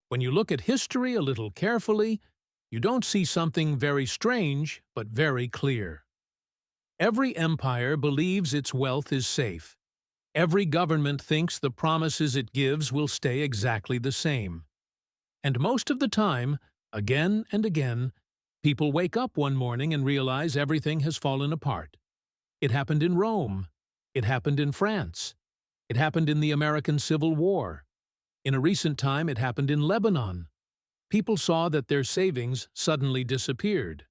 When you look at history a little carefully, you don't see something very strange, but very clear. Every empire believes its wealth is safe. Every government thinks the promises it gives will stay exactly the same. And most of the time, again and again, people wake up one morning and realize everything has fallen apart. It happened in Rome. It happened in France. It happened in the American Civil War. In a recent time, it happened in Lebanon. People saw that their savings suddenly disappeared.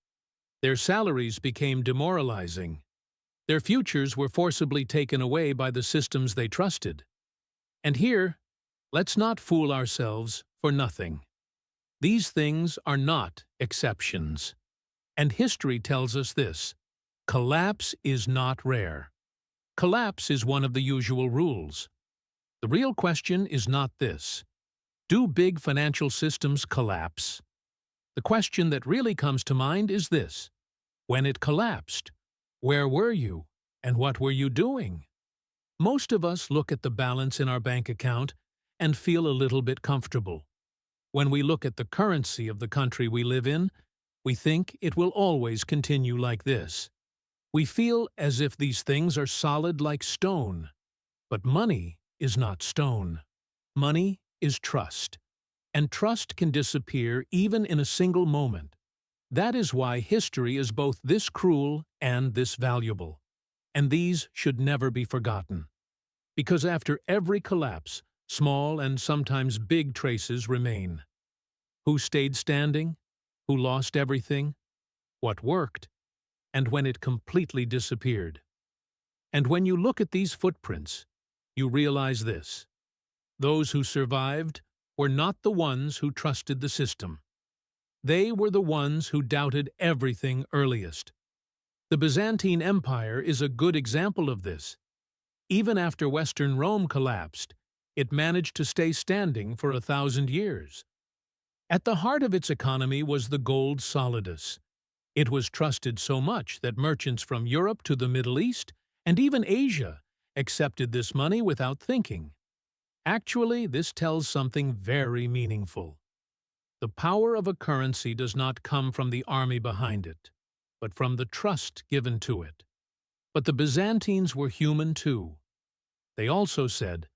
Their salaries became demoralizing. Their futures were forcibly taken away by the systems they trusted. And here, let's not fool ourselves for nothing. These things are not exceptions. And history tells us this: collapse is not rare. Collapse is one of the usual rules. The real question is not this: do big financial systems collapse? The question that really comes to mind is this: when it collapsed, where were you, and what were you doing? Most of us look at the balance in our bank account and feel a little bit comfortable. When we look at the currency of the country we live in, we think it will always continue like this. We feel as if these things are solid like stone. But money is not stone. Money is trust. And trust can disappear even in a single moment. That is why history is both this cruel and this valuable. And these should never be forgotten. Because after every collapse, small and sometimes big traces remain. Who stayed standing? Who lost everything? What worked? And when it completely disappeared? And when you look at these footprints, you realize this: those who survived were not the ones who trusted the system. They were the ones who doubted everything earliest. The Byzantine Empire is a good example of this. Even after Western Rome collapsed, it managed to stay standing for 1,000 years. At the heart of its economy was the gold solidus. It was trusted so much that merchants from Europe to the Middle East and even Asia accepted this money without thinking. Actually, this tells something very meaningful. The power of a currency does not come from the army behind it, but from the trust given to it. But the Byzantines were human too. They also said,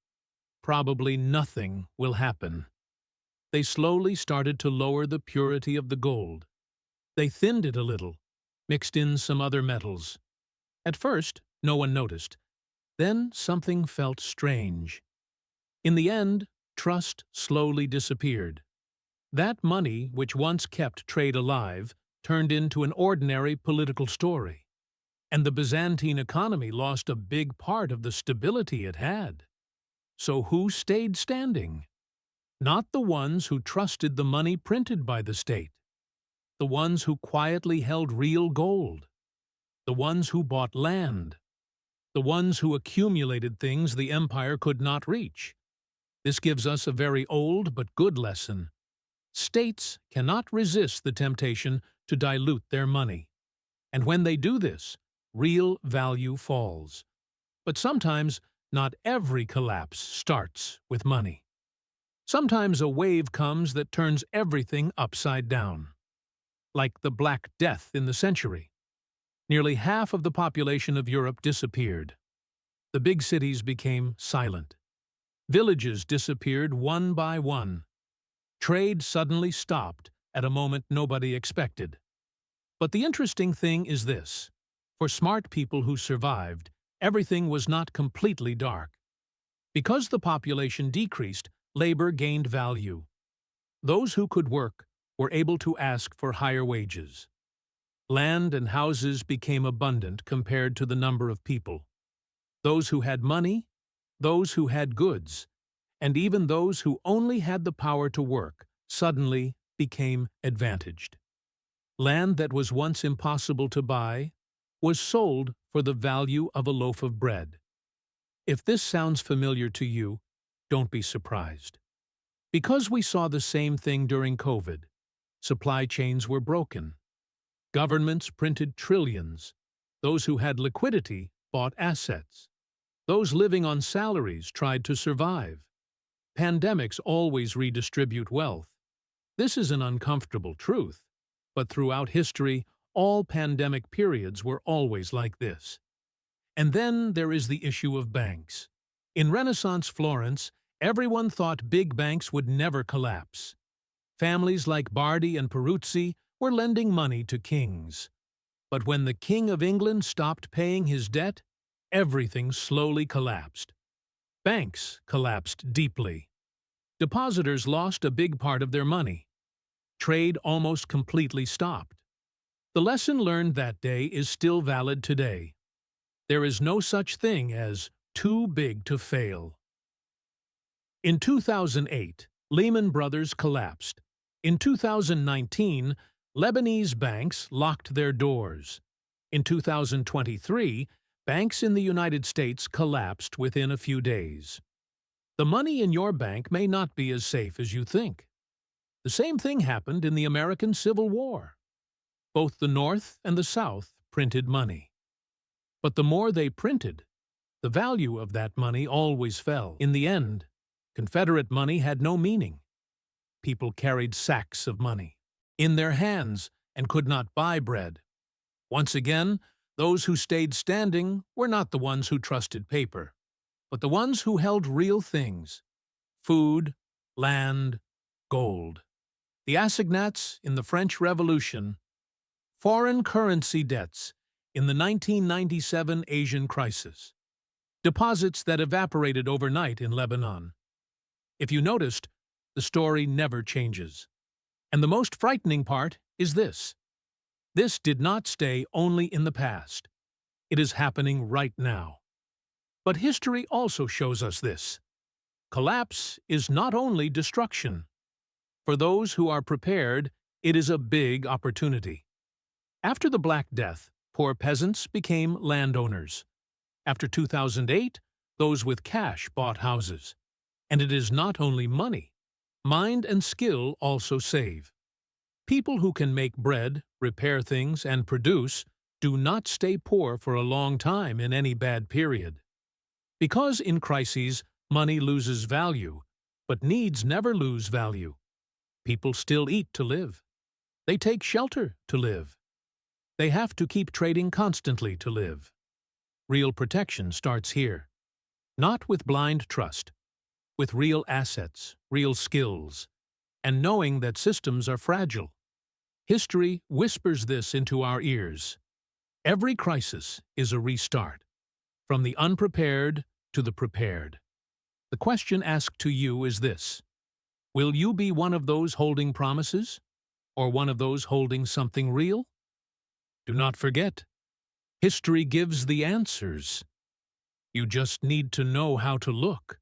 "Probably nothing will happen." They slowly started to lower the purity of the gold. They thinned it a little, mixed in some other metals. At first, no one noticed. Then something felt strange. In the end, trust slowly disappeared. That money, which once kept trade alive, turned into an ordinary political story. And the Byzantine economy lost a big part of the stability it had. So who stayed standing? Not the ones who trusted the money printed by the state. The ones who quietly held real gold. The ones who bought land. The ones who accumulated things the empire could not reach. This gives us a very old but good lesson. States cannot resist the temptation to dilute their money. And when they do this, real value falls. But sometimes, not every collapse starts with money. Sometimes a wave comes that turns everything upside down. Like the Black Death in the century. Nearly half of the population of Europe disappeared. The big cities became silent. Villages disappeared one by one. Trade suddenly stopped at a moment nobody expected. But the interesting thing is this: for smart people who survived, everything was not completely dark. Because the population decreased, labor gained value. Those who could work were able to ask for higher wages. Land and houses became abundant compared to the number of people. Those who had money, those who had goods, and even those who only had the power to work suddenly became advantaged. Land that was once impossible to buy was sold for the value of a loaf of bread. If this sounds familiar to you, don't be surprised. Because we saw the same thing during COVID. Supply chains were broken. Governments printed trillions. Those who had liquidity bought assets. Those living on salaries tried to survive. Pandemics always redistribute wealth. This is an uncomfortable truth, but throughout history, all pandemic periods were always like this. And then there is the issue of banks. In Renaissance Florence, everyone thought big banks would never collapse. Families like Bardi and Peruzzi were lending money to kings. But when the King of England stopped paying his debt, everything slowly collapsed. Banks collapsed deeply. Depositors lost a big part of their money. Trade almost completely stopped. The lesson learned that day is still valid today. There is no such thing as too big to fail. In 2008, Lehman Brothers collapsed. In 2019, Lebanese banks locked their doors. In 2023, banks in the United States collapsed within a few days. The money in your bank may not be as safe as you think. The same thing happened in the American Civil War. Both the North and the South printed money. But the more they printed, the value of that money always fell. In the end, Confederate money had no meaning. People carried sacks of money in their hands and could not buy bread. Once again, those who stayed standing were not the ones who trusted paper, but the ones who held real things: food, land, gold. The assignats in the French Revolution, foreign currency debts in the 1997 Asian crisis, deposits that evaporated overnight in Lebanon. If you noticed, the story never changes. And the most frightening part is this. This did not stay only in the past. It is happening right now. But history also shows us this. Collapse is not only destruction. For those who are prepared, it is a big opportunity. After the Black Death, poor peasants became landowners. After 2008, those with cash bought houses. And it is not only money. Mind and skill also save. People who can make bread, repair things, and produce do not stay poor for a long time in any bad period. Because in crises, money loses value, but needs never lose value. People still eat to live. They take shelter to live. They have to keep trading constantly to live. Real protection starts here. Not with blind trust, with real assets, real skills, and knowing that systems are fragile. History whispers this into our ears. Every crisis is a restart, from the unprepared to the prepared. The question asked to you is this: will you be one of those holding promises, or one of those holding something real? Do not forget, history gives the answers. You just need to know how to look.